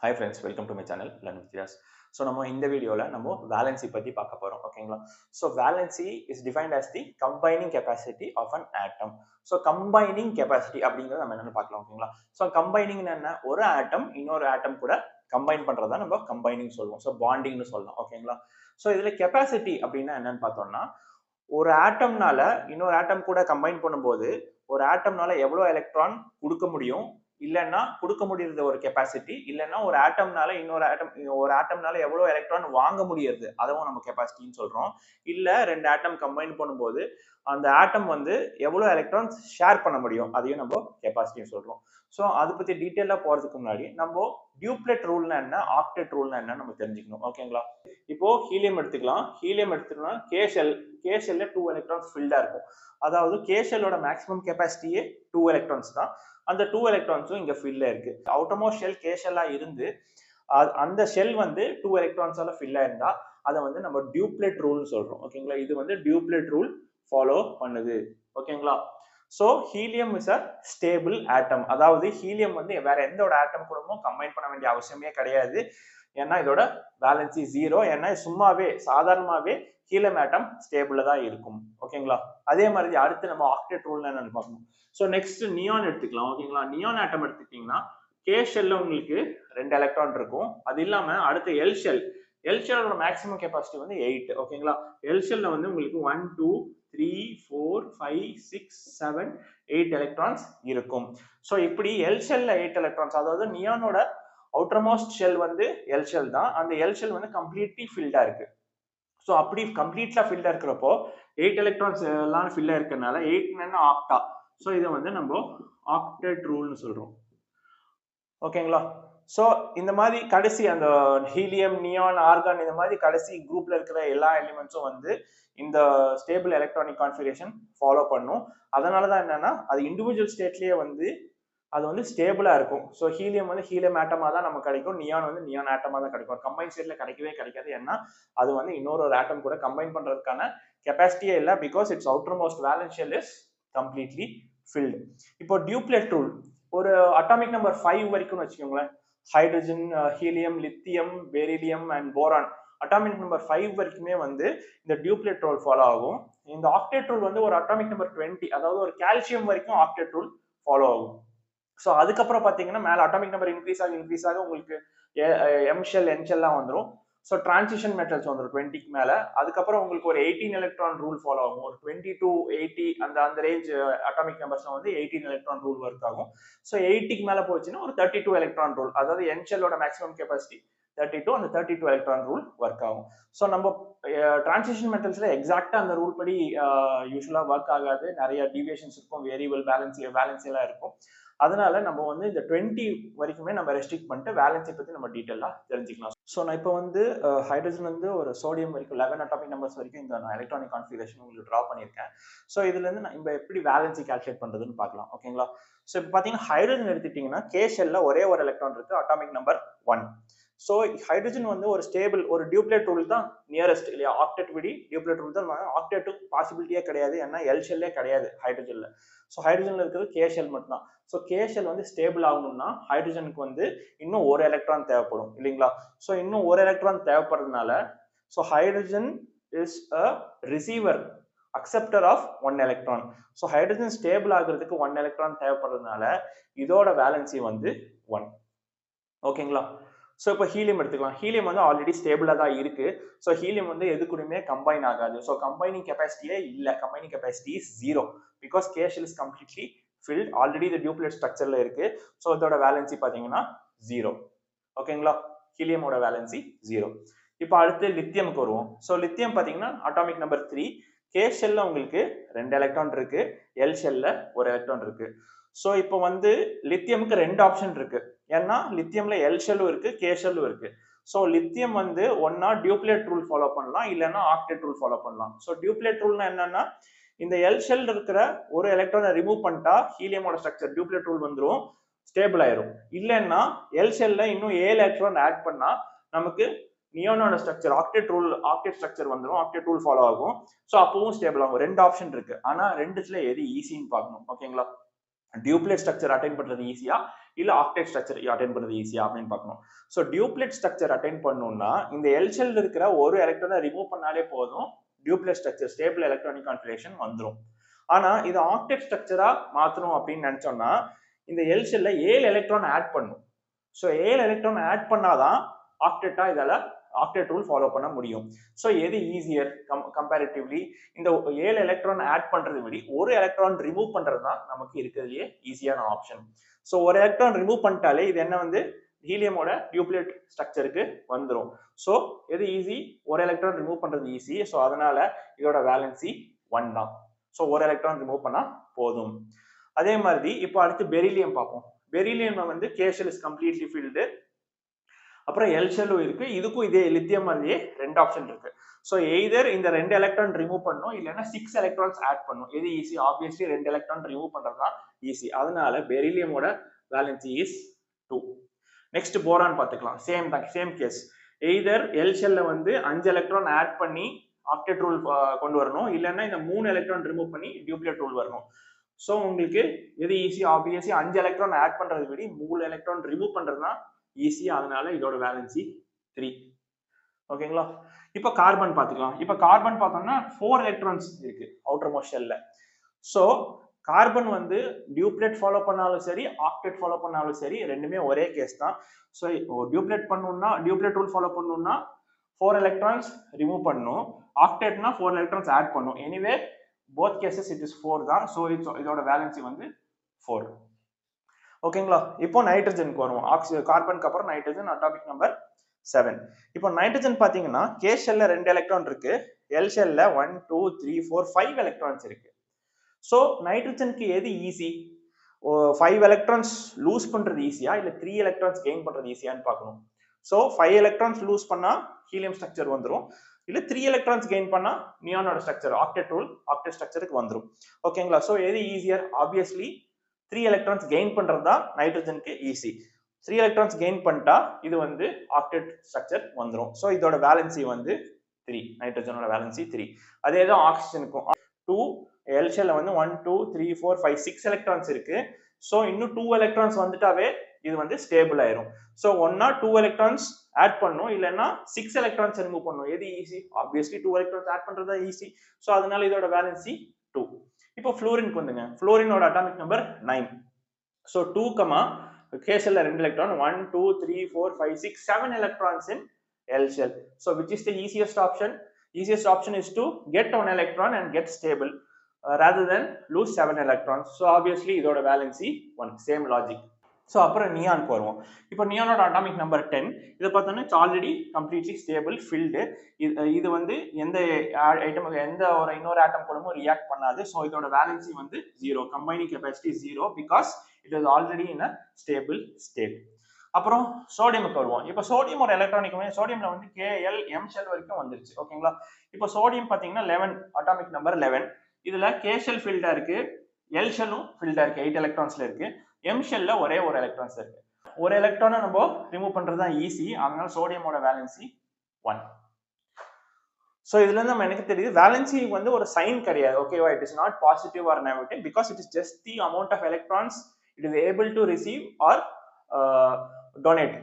Hi friends, welcome to my channel Learn with Yas. So நம்ம இந்த வீடியோல நம்ம valency பத்தி பார்க்க போறோம் ஓகேங்களா. So valency is defined as the combining capacity of an atom. So combining capacity அப்படிங்கறது நம்ம என்னன்னு பார்க்கலாம் ஓகேங்களா. So combining என்ன ஒரு atom இன்னொரு atom கூட combine பண்றதா நம்ம combining சொல்லுவோம். So bonding னு சொல்லலாம் ஓகேங்களா. So இதுல capacity அப்படின்னா என்னன்னு பார்த்தோம்னா ஒரு ஆட்டம்னால இன்னொரு ஆட்டம் கூட கம்பைன் பண்ணும்போது ஒரு ஆட்டம்னால எவ்வளவு எலக்ட்ரான் கொடுக்க முடியும் இல்லைன்னா கொடுக்க முடியறது ஒரு கெப்பாசிட்டி இல்லைன்னா ஒரு ஆட்டம்னால இன்னொரு ஆட்டம்னால எவ்வளவு எலக்ட்ரான் வாங்க முடியறது அதுவும் நம்ம கெப்பாசிட்டின்னு சொல்றோம். இல்ல ரெண்டு ஆட்டம் கம்பைன் பண்ணும்போது அந்த ஆட்டம் வந்து எவ்வளவு எலக்ட்ரான்ஸ் ஷேர் பண்ண முடியும் அதையும் நம்ம கெப்பாசிட்டின்னு சொல்றோம். ஸோ அதை பத்தி டீட்டெயிலா போறதுக்கு முன்னாடி நம்ம டியூப்ளெட் ரூல்னா என்ன ஆக்டெட் ரூல்னா என்ன நம்ம தெரிஞ்சுக்கணும் ஓகேங்களா. இப்போ ஹீலியம் எடுத்துக்கலாம். ஹீலியம் எடுத்துக்கணும்னா கேஷெல்ல 2 எலக்ட்ரான்ஸ் ஃபில்டா இருக்கும். அதாவது கேஷெல்லோட மேக்ஸிமம் கெப்பாசிட்டியே 2 எலக்ட்ரான்ஸ் தான். அந்த 2 எலக்ட்ரான்ஸும் இங்க ஃபில்ல இருக்கு. அவுட்டர்மோஸ்ட் ஷெல் கேஷெல்லா இருந்து அந்த ஷெல் வந்து 2 எலக்ட்ரான்ஸால ஃபில்லா இருந்தா அதை வந்து நம்ம டியூப்ளெட் ரூல்னு சொல்றோம் ஓகேங்களா. இது வந்து டியூப்ளெட் ரூல் ஃபாலோ பண்ணுது ஓகேங்களா. So helium is a stable atom. அதாவது ஹீலியம் வந்து வேற எந்த ஒரு ஆட்டம் கூடவும் கம்பைன் பண்ண வேண்டிய அவசியமே கிடையாது. ஏன்னா இதோட வேலன்சி 0. ஏன்னா சும்மாவே சாதாரணமாவே ஹீலியம் ஆட்டம் ஸ்டேபிள்ல தான் இருக்கும் ஓகேங்களா. அதே மாதிரி அடுத்து நம்ம ஆக்டெட் ரூல் என்னன்னு பார்க்கணும். ஸோ நெக்ஸ்ட் நியான் எடுத்துக்கலாம் ஓகேங்களா. நியான் ஆட்டம் எடுத்துக்கிட்டீங்கன்னா கே ஷெல்ல உங்களுக்கு 2 எலக்ட்ரான் இருக்கும். அது இல்லாம அடுத்து எல் ஷெல்லோட மேக்ஸிமம் கெப்பாசிட்டி வந்து 8 ஓகேங்களா. எல் ஷெல்ல வந்து உங்களுக்கு 1 2 3 4 5 6 7 8 எலக்ட்ரான்ஸ் இருக்கும். ஸோ இப்படி எல் ஷெல்ல 8 எலக்ட்ரான்ஸ், அதாவது நியானோட அவுட்டர்மோஸ்ட் ஷெல் வந்து எல் ஷெல் தான். அந்த எல் ஷெல் வந்து கம்ப்ளீட்லி ஃபில்டா இருக்கு. ஸோ அப்படி கம்ப்ளீட்லா ஃபில்டா இருக்கிறப்போ 8 எலக்ட்ரான்ஸ் எல்லாம் ஃபில்லா இருக்கறனால 8 ஆக்டா. ஸோ இதை வந்து நம்ம ஆக்டெட் ரூல்னு சொல்றோம் ஓகேங்களா. ஸோ இந்த மாதிரி கடைசி அந்த ஹீலியம் நியான் ஆர்கான் இந்த மாதிரி கடைசி குரூப்ல இருக்கிற எல்லா எலிமெண்ட்ஸும் வந்து இந்த ஸ்டேபிள் எலக்ட்ரானிக் கான்ஃபிகரேஷன் ஃபாலோ பண்ணும். அதனாலதான் என்னன்னா அது இண்டிவிஜுவல் ஸ்டேட்லயே வந்து அது வந்து ஸ்டேபிளா இருக்கும். ஸோ ஹீலியம் வந்து ஹீலியம் ஆட்டமா தான் நமக்கு கிடைக்கும். நியான் வந்து நியான் ஆட்டமா தான் கிடைக்கும். கம்பைன் ஸ்டேட்ல கிடைக்கவே கிடைக்காது. ஏன்னா அது வந்து இன்னொரு ஆட்டம் கூட கம்பைன் பண்றதுக்கான கெப்பாசிட்டியே இல்லை. Because it's outer most valence shell is completely field. இப்போ டியூப்ளெட் ரூல் ஒரு அட்டாமிக் நம்பர் 5 வரைக்கும் வச்சுக்கோங்களேன். Hydrogen, helium, lithium, beryllium and boron atomic number 5 வரைக்குமே வந்து இந்த டியூப்ளெட் ரூல் ஃபாலோ ஆகும். இந்த ஆக்டெட் ரூல் வந்து ஒரு அட்டாமிக் நம்பர் 20, அதாவது ஒரு கால்சியம் வரைக்கும் ஆக்டெட் ரூல் ஃபாலோ ஆகும். ஸோ அதுக்கப்புறம் பார்த்தீங்கன்னா மேலே அட்டாமிக் நம்பர் இன்க்ரீஸ் ஆக உங்களுக்கு எம் ஷெல் என் ஷெல்லாம் வந்துடும். ஸோ டிரான்சிஷன் மெட்டல்ஸ் வந்துடும் 20க்கு மேலே. அதுக்கப்புறம் உங்களுக்கு ஒரு 18 எலக்ட்ரான் ரூல் ஃபாலோ ஆகும். ஒரு 20 to 80 அந்த ரேஞ்ச் அட்டாமிக் நம்பர்ஸ் வந்து 18 எலக்ட்ரான் ரூல் ஒர்க் ஆகும். ஸோ 80க்கு மேலே போச்சுன்னா ஒரு 32 எலக்ட்ரான் ரூல், அதாவது என் ஷெல்லோட மேக்ஸிமம் கெப்பாசிட்டி 32, அந்த 32 எலக்ட்ரான் ரூல் ஒர்க் ஆகும். ஸோ நம்ம டிரான்சிஷன் மெட்டல்ஸ்ல எக்ஸாக்டா அந்த ரூல் படி யூஸ்வலா ஒர்க் ஆகாது. நிறைய டீவியேஷன்ஸ் இருக்கும், வேரியபிள் பேலன்ஸ் எல்லாம் இருக்கும். அதனால நம்ம வந்து இந்த 20 வரைக்குமே நம்ம ரெஸ்ட்ரிக்ட் பண்ணிட்டு வேலன்ஸை பத்தி நம்ம டீட்டெயிலா தெரிஞ்சுக்கலாம். ஸோ நான் இப்போ வந்து ஹைட்ரஜன் வந்து ஒரு சோடியம் வரைக்கும் 11 அட்டாமிக் நம்பர்ஸ் வரைக்கும் இந்த எலக்ட்ரானிக் கான்ஃபிகரேஷன் உங்களுக்கு ட்ரா பண்ணியிருக்கேன். ஸோ இதுல இருந்து நான் இப்போ எப்படி வேலன்ஸை கால்குலேட் பண்றதுன்னு பார்க்கலாம் ஓகேங்களா. ஸோ இப்போ பார்த்தீங்கன்னா ஹைட்ரஜன் எடுத்துட்டீங்கன்னா கே ஷெல்ல ஒரே ஒரு எலக்ட்ரான் இருக்கு, அட்டாமிக் நம்பர் 1. ஸோ ஹைட்ரஜன் வந்து ஒரு ஸ்டேபிள் ஒரு டியூப்ளெட் ரூல் தான் நியரஸ்ட் இல்லையா. ஆக்டெட் விடி டியூப்ளெட் ரூல் தான். ஆக்டெட் பாசிபிலிட்டியே கிடையாது, ஏன்னா எல் ஷெல்லே கிடையாது ஹைட்ரஜன்ல. ஸோ ஹைட்ரஜன்ல இருக்கிறது கே ஷெல் மட்டும் தான். ஸோ கே ஷெல் வந்து ஸ்டேபிள் ஆகணும்னா ஹைட்ரஜனுக்கு வந்து இன்னும் ஒரு எலக்ட்ரான் தேவைப்படும் இல்லைங்களா. ஸோ இன்னும் ஒரு எலக்ட்ரான் தேவைப்படுறதுனால so hydrogen is a receiver acceptor of 1 electron. So hydrogen stable ஆகிறதுக்கு 1 எலக்ட்ரான் தேவைப்படுறதுனால இதோட வேலன்சி வந்து 1 ஓகேங்களா. ஸோ இப்போ ஹீலியம் எடுத்துக்கலாம். ஹீலியம் வந்து ஆல்ரெடி ஸ்டேபிளா தான் இருக்கு. ஸோ ஹீலியம் வந்து எது கூடயுமே கம்பைன் ஆகாது. ஸோ கம்பைனிங் கெப்பாசிட்டியே இல்லை. Combining capacity is 0 because K shell is completely filled. Already இந்த டியூப்ளெட் ஸ்ட்ரக்சர்ல இருக்கு. ஸோ இதோட வேலன்சி பார்த்தீங்கன்னா 0 ஓகேங்களா. ஹீலியமோட வேலன்சி 0. இப்போ அடுத்து லித்தியமுக்கு வருவோம். ஸோ லித்தியம் பார்த்தீங்கன்னா அட்டாமிக் நம்பர் 3. கே ஷெல்ல உங்களுக்கு 2 எலக்ட்ரான் இருக்கு, எல் ஷெல்ல ஒரு எலக்ட்ரான் இருக்கு. ஸோ இப்போ வந்து லித்தியமுக்கு 2 ஆப்ஷன் இருக்கு. ஏன்னா லித்தியம்ல எல் ஷெல்லும் இருக்கு, கே ஷெல்லும் இருக்கு. ஸோ லித்தியம் வந்து ஒன்னா டியூப்ளெட் ரூல் ஃபாலோ பண்ணலாம், இல்லைன்னா ஆக்டெட் ரூல் ஃபாலோ பண்ணலாம். ஸோ டியூப்ளெட் ரூல்னா என்னன்னா இந்த எல் ஷெல் இருக்கிற ஒரு எலக்ட்ரானை ரிமூவ் பண்ணிட்டா ஹீலியமோட ஸ்ட்ரக்சர் டியூப்ளெட் ரூல் வந்துடும், ஸ்டேபிள் ஆயிரும். இல்லைன்னா எல் ஷெல்ல இன்னும் 7 எலக்ட்ரான் ஆட் பண்ணா நமக்கு நியோனோட ஸ்ட்ரக்சர் ஆக்டெட் ஸ்ட்ரக்சர் வந்துடும், ஆக்டெட் ரூல் ஃபாலோ ஆகும். ஸோ அப்பவும் ஸ்டேபிள் ஆகும். 2 ஆப்ஷன் இருக்கு. ஆனா ரெண்டுத்துல எது ஈஸின்னு பார்க்கணும் ஓகேங்களா. டியூப்ளேட் ஸ்ட்ரக்சர் அட்டைன் பண்றது ஈஸியா இல்ல ஆக்டேட் ஸ்ட்ரக்சர் அட்டைன் பண்றது ஈஸியா அப்படின்னு பார்க்கணும். ஸோ டியூப்ளேட் ஸ்ட்ரக்சர் அட்டைன் பண்ணணும்னா இந்த எல் ஷெல்ல இருக்கிற ஒரு எலக்ட்ரானை ரிமூவ் பண்ணாலே போதும், டியூப்ளேட் ஸ்ட்ரக்சர் ஸ்டேபிள் எலக்ட்ரானிக் கான்ஃபிகரேஷன் வந்துடும். ஆனா இது ஆக்டேட் ஸ்ட்ரக்சரா மாத்தணும் அப்படின்னு நினைச்சோம்னா இந்த எல் ஷெல்ல 7 எலக்ட்ரான் ஆட் பண்ணும். ஸோ 7 எலக்ட்ரான் ஆட் பண்ணாதான் ஆக்டேட்டா இதால ஆக்டேட் ரூல் ஃபாலோ பண்ண முடியும். ஸோ எது ஈஸியர் கம்பேரிட்டிவ்லி இந்த 7 எலக்ட்ரான் ஆட் பண்றது விட ஒரு எலக்ட்ரான் ரிமூவ் பண்றது தான் நமக்கு இருக்கிறதுலே ஈஸியான ஆப்ஷன். ஸோ ஒரு எலக்ட்ரான் ரிமூவ் பண்ணிட்டாலே இது என்ன வந்து ஹீலியமோட டியூப்ளேட் ஸ்ட்ரக்சருக்கு வந்துடும். ஸோ எது ஈஸி, ஒரு எலக்ட்ரான் ரிமூவ் பண்றது ஈஸி. ஸோ அதனால இதோட வேலன்சி 1 தான். ஸோ ஒரு எலக்ட்ரான் ரிமூவ் பண்ணா போதும். அதே மாதிரி இப்போ அடுத்து பெரிலியம் பார்ப்போம். பெரிலியம் வந்து K shell is completely field, அப்புறம் எல் ஷெல்லும் இருக்கு. இதுக்கும் இதே லித்தியம் மாதிரியே 2 ஆப்ஷன் இருக்கு. ஸோ எய்தர் இந்த 2 எலக்ட்ரான் ரிமூவ் பண்ணும் இல்லைன்னா 6 எலக்ட்ரான்ஸ் ஆட் பண்ணும். எது ஈஸி? ஆப்வியஸ்லி 2 எலக்ட்ரான் ரிமூவ் பண்றது தான் ஈஸி. அதனால பெரிலியமோட வேலன்சி இஸ் 2. நெக்ஸ்ட் போரான் பார்த்துக்கலாம். Same case. எய்தர் எல் ஷெல்ல வந்து 5 எலக்ட்ரான் ஆட் பண்ணி ஆக்டேட் ரூல் கொண்டு வரணும், இல்லைன்னா இந்த 3 எலக்ட்ரான் ரிமூவ் பண்ணி டியூப்ளேட் ரூல் வரணும். ஸோ உங்களுக்கு எது ஈஸி? ஆப்வியஸ்லி 5 எலக்ட்ரான் ஆட் பண்றது விட 3 எலக்ட்ரான் ரிமூவ் பண்றது தான் ஈஸி. அதனால இதோட வேலன்சி 3. ஓகேங்களா? இப்போ கார்பன் பார்த்துக்கலாம். இப்போ கார்பன் பார்த்தோம்னா 4 எலக்ட்ரான்ஸ் இருக்கு அவுட்டர் மோஸ்ட் ஷெல்ல. ஸோ கார்பன் வந்து டியூப்ளேட் ஃபாலோ பண்ணாலும் சரி ஆக்டேட் ஃபாலோ பண்ணாலும் சரி ரெண்டுமே ஒரே கேஸ் தான். ஸோ டியூப்ளேட் பண்ணணும்னா டியூப்ளேட் ரூல் ஃபாலோ பண்ணணும்னா 4 எலக்ட்ரான்ஸ் ரிமூவ் பண்ணணும், ஆக்டேட்னா 4 எலக்ட்ரான்ஸ் ஆட் பண்ணும். Anyway both cases it is 4 தான். ஸோ இதோட வேலன்சி வந்து 4. ஓகேங்களா? இப்போ நைட்ரஜனுக்கு வருவோம். கார்பனுக்கு அப்புறம் நைட்ரஜன், அட்டாமிக் நம்பர் 7. இப்போ நைட்ரஜன் பாத்தீங்கன்னா கே ஷெல்ல 2 எலக்ட்ரான் இருக்கு, எல் ஷெல்ல 1 2 3 4 5 எலக்ட்ரான்ஸ் இருக்கு. ஸோ நைட்ரஜனுக்கு எது ஈஸி? 5 எலக்ட்ரான்ஸ் லூஸ் பண்றது ஈஸியா இல்ல 3 எலக்ட்ரான்ஸ் கெயின் பண்றது ஈஸியான்னு பார்க்கணும். ஸோ 5 எலக்ட்ரான்ஸ் லூஸ் பண்ணா ஹீலியம் ஸ்ட்ரக்சர் வந்துடும், இல்ல 3 எலக்ட்ரான்ஸ் கெயின் பண்ணா நியானோட ஸ்ட்ரக்சர் ஆக்டேட் ரூல் ஆக்டேட் ஸ்ட்ரக்சருக்கு வந்துடும். ஓகேங்களா? ஸோ எது ஈஸியர்? ஆப்வியஸ்லி 3 எலக்ட்ரான்ஸ் கெயின் பண்றது தான் நைட்ரஜனுக்கு ஈஸி. 3 எலக்ட்ரான்ஸ் கெயின் பண்ணிட்டா இது வந்து ஆக்டேட் ஸ்ட்ரக்சர் வந்துடும். ஸோ இதோட வேலன்சி வந்து 3. நைட்ரஜனோட வேலன்சி 3. அதே தான் ஆக்சிஜனுக்கும் 2 எல் ஷெல்ல வந்து 1 2 3 4 5 6 எலக்ட்ரான்ஸ் இருக்கு. ஸோ இன்னும் 2 எலக்ட்ரான்ஸ் வந்துட்டாவே இது வந்து ஸ்டேபிள் ஆயிரும். ஸோ ஒன்னா 2 எலக்ட்ரான்ஸ் ஆட் பண்ணும், இல்லைன்னா 6 எலக்ட்ரான்ஸ் ரிமூவ் பண்ணும். எது ஈஸி? ஆப்வியஸ்லி 2 எலக்ட்ரான்ஸ் ஆட் பண்றது ஈஸி. ஸோ அதனால இதோட வேலன்சி 2. இப்போ ஃப்ளோரினுக்கு வந்துங்க. ஃப்ளோரினோட atomic number 9. So 2, K shell 2 electron, 1 2 3 4 5 6 7 electrons in L shell. So which is the easiest option? Easiest option is to get 1 electron and get stable rather than lose 7 electrons. So obviously இதோட valency 1. Same logic. So அப்புறம் நியானுக்கு வருவோம். இப்போ நியானோட atomic number 10. இதை பார்த்தோன்னா it's already completely stable filled. இது வந்து எந்த item எந்த ஒரு இன்னொரு ஆட்டம் கூடமும் ரியாக்ட் பண்ணாது. ஸோ இதோட வேலன்சி வந்து 0. Combining capacity 0 because it is already in a stable state. அப்புறம் சோடியமுக்கு வருவோம். இப்போ சோடியம் ஒரு எலக்ட்ரானிக், சோடியம்ல வந்து KL M ஷெல் வரைக்கும் வந்துருச்சு. ஓகேங்களா? இப்போ சோடியம் பார்த்தீங்கன்னா 11 அட்டாமிக் நம்பர் 11. இதுல K ஷெல் ஃபில்டா இருக்கு, எல் ஷெல்லும் ஃபில்டா இருக்கு, 8 எலக்ட்ரான்ஸ்ல இருக்கு. எம் ஷெல்ல ஒரே ஒரு எலக்ட்ரான்ஸ் இருக்கு. ஒரு எலக்ட்ரானை நம்ம ரிமூவ் பண்றது தான் ஈஸி. அதனால சோடியமோட வேலன்சி 1. ஸோ இதுல இருந்து நம்ம எனக்கு தெரியுது வேலன்சி வந்து ஒரு சைன் கிடையாது. ஓகேவா? It is not positive or negative because it is just the amount of electrons it is able to receive or donate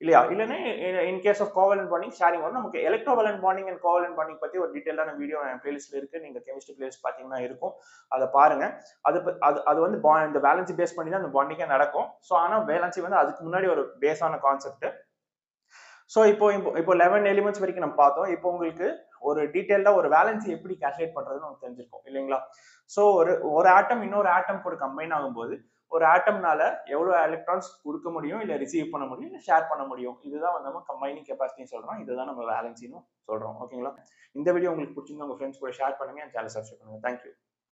இல்லையா? இல்லைன்னா in case of covalent bonding sharing வரும். நமக்கு electrovalent bonding and covalent bonding பத்தி ஒரு டீடைலான video என் பிளேலிஸ்ட்ல இருக்கு. நீங்க chemistry playlist பாத்தீங்கன்னா இருக்கும், அதை பாருங்க. அது வந்து இந்த வேலன்சி பேஸ் பண்ணி தான் அந்த பாண்டிங்கே நடக்கும். ஸோ ஆனால் வேலன்சி வந்து அதுக்கு முன்னாடி ஒரு பேஸான கான்செப்ட். ஸோ இப்போ 11 எலிமெண்ட்ஸ் வரைக்கும் நம்ம பார்த்தோம். இப்போ உங்களுக்கு ஒரு டீடைல்டா ஒரு வேலன்சி எப்படி கால்குலேட் பண்றதுன்னு நமக்கு தெரிஞ்சிருக்கும் இல்லைங்களா? ஸோ ஒரு ஆட்டம் இன்னொரு ஆட்டம் கூட கம்பைன் ஆகும்போது ஒரு ஆட்டம்னால எவ்வளவு எலக்ட்ரான்ஸ் கொடுக்க முடியும், இல்ல ரிசீவ் பண்ண முடியும், இல்ல ஷேர் பண்ண முடியும். இதுதான் வந்து நம்ம கம்பைனிங் கெப்பாசிட்டின்னு சொல்றோம். இதுதான் நம்ம வேலன்சின்னு சொல்றோம். ஓகேங்களா? இந்த வீடியோ உங்களுக்கு பிடிச்சிருந்தா உங்க ஃப்ரெண்ட்ஸ் கூட ஷேர் பண்ணுங்க, சேனல் சப்ஸ்கிரைப் பண்ணுங்க. தேங்க்யூ.